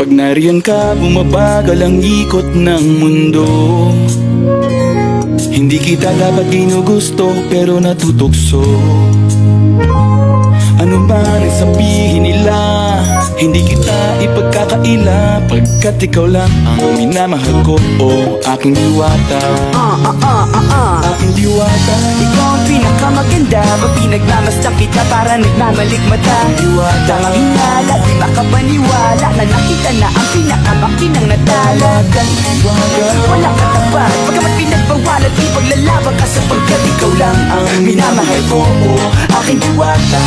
Kapag nariyan ka, bumabagal ang ikot ng mundo. Hindi kita dapat ginugusto, pero natutukso. Ano man ang sabihin nila, hindi kita ipagkakaila, pagkat ikaw lang ang minamahal ko, o aking diwata. Aking diwata. Ikaw ang pinakamaganda, pag pinagmamasdan kita para nagmamalikmata. Diwata. Tanging hinala, di makapaniwala na nakita na ang pinakamakinang natala. Walang katapat, pagkamat pinagbawalan, ipaglalaban ka sapagkat ikaw lang ang minamahal ko, o aking diwata.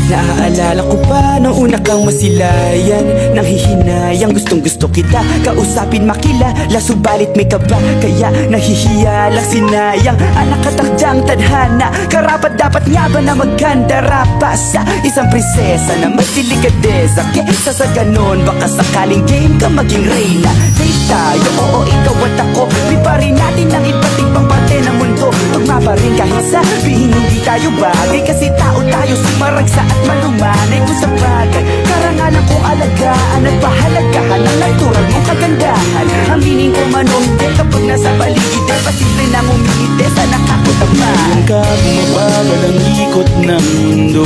Naaalala ko pa nung una kang masilayan, nang hihinayang gustong gusto kita kausapin, makilala, subalit may kaba, kaya nahihiya lang, sinayang ang nakatakdang tadhana. Karapat dapat nga ba na magkandara pa sa isang prinsesa na may delikadesa? Kesa sa ganon, baka sakaling game ka maging reyna. Date tayo, oo, ikaw at ako, liparin natin ang iba't ibang parte ng mundo. Tugma pa rin kahit sabihin hindi tayo bagay, kasi tao tayo, sumaragsa at malumanay kung sa bagay. Karangalan kong alagaan at pahalagahan ang natural mong kagandahan. Aminin ko man o hindi, kapag nasa paligid ay pasimple nang umingiti sa nakakutama. Nariyan ka, bumabagal ang ikot ng mundo.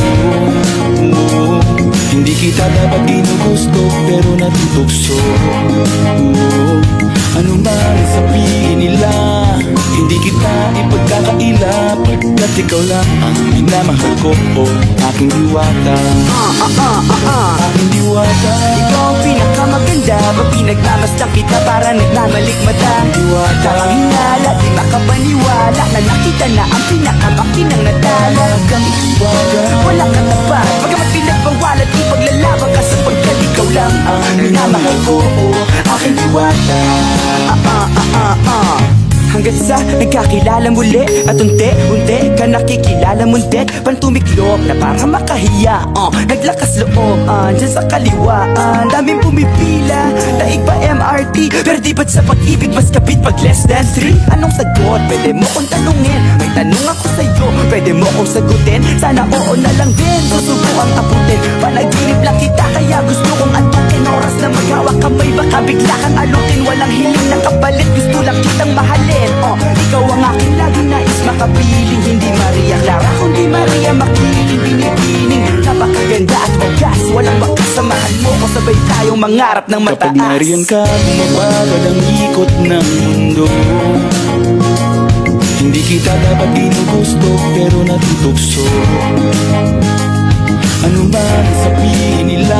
Hindi kita dapat ginugusto, pero natutukso. Ano man ang sabihin nila, hindi kita ipagkakaila, pagkat ikaw lang ang minamahal ko, o aking diwata. Aking diwata. Ikaw ang pinakamaganda, pag pinagmamasdan kita para nagmamalikmata. Diwata. Tanging hinala, di makapaniwala na nakita na ang pinakamakinang natala. Walang katapat, pagkamat pinagbawalan, ipaglalaban ka sapagkat ikaw lang ang minamahal ko, o aking diwata. Hanggang sa nagkakilala muli at unti-unti ka nakikilala muntit, pantumiklop na para makahiya. Naglakas loob dyan sa kaliwaan, daming pumipila, daig pa MRT, pero di ba't sa pag-ibig mas kapit pag less than 3? Anong sagot? Pwede mo kong tanungin, may tanong ako sa'yo, pwede mo kong sagutin, sana oo na lang din, susubukang abutin. Panaginip lang kita kaya gusto kong antukin, oras na maghawak kamay baka bigla kang alutin. Walang hiling na kapalit, gusto lang kitang mahalin. Ikaw ang aking laging nais makapiling, hindi Maria Clara kundi Maria Makiling. Binibining, napakaganda at wagas, walang bakas, samahan mo ko, sabay tayong mangarap ng mataas. Kapag nariyan ka, bumabagal ang ikot ng mundo. Hindi kita dapat ginugusto, pero natutukso. Ano man ang sabihin nila,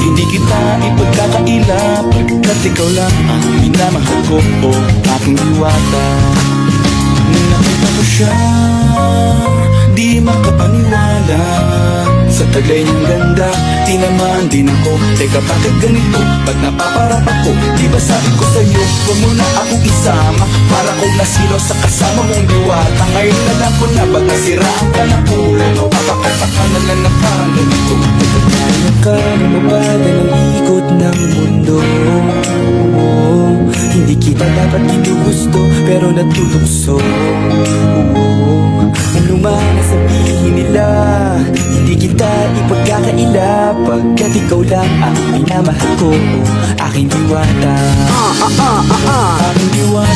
hindi kita ipagkakaila, pagkat ikaw lang ang minamahal ko, o aking diwata. Nung nakita ko siya, di makapaniwala, sa taglay niyang ganda, tinamaan din ako. Teka, bakit ganito? Ba't napaparap ako? Di ba sabi ko sa'yo, huwag mo na akong isama, para kong nasilaw sa kasama mong diwata. Ngayon na lang ko na ba't nasiraan ka na kulay, o papakapakan na lang na parang ganito. Nariyan ka, bumabagal ang ikot ng mundo. Hindi kita dapat ginugusto, pero natutukso. Ano man ang sabihin nila, hindi kita ipagkakaila, pagkat ikaw lang ang minamahal ko, aking diwata. Aking diwata.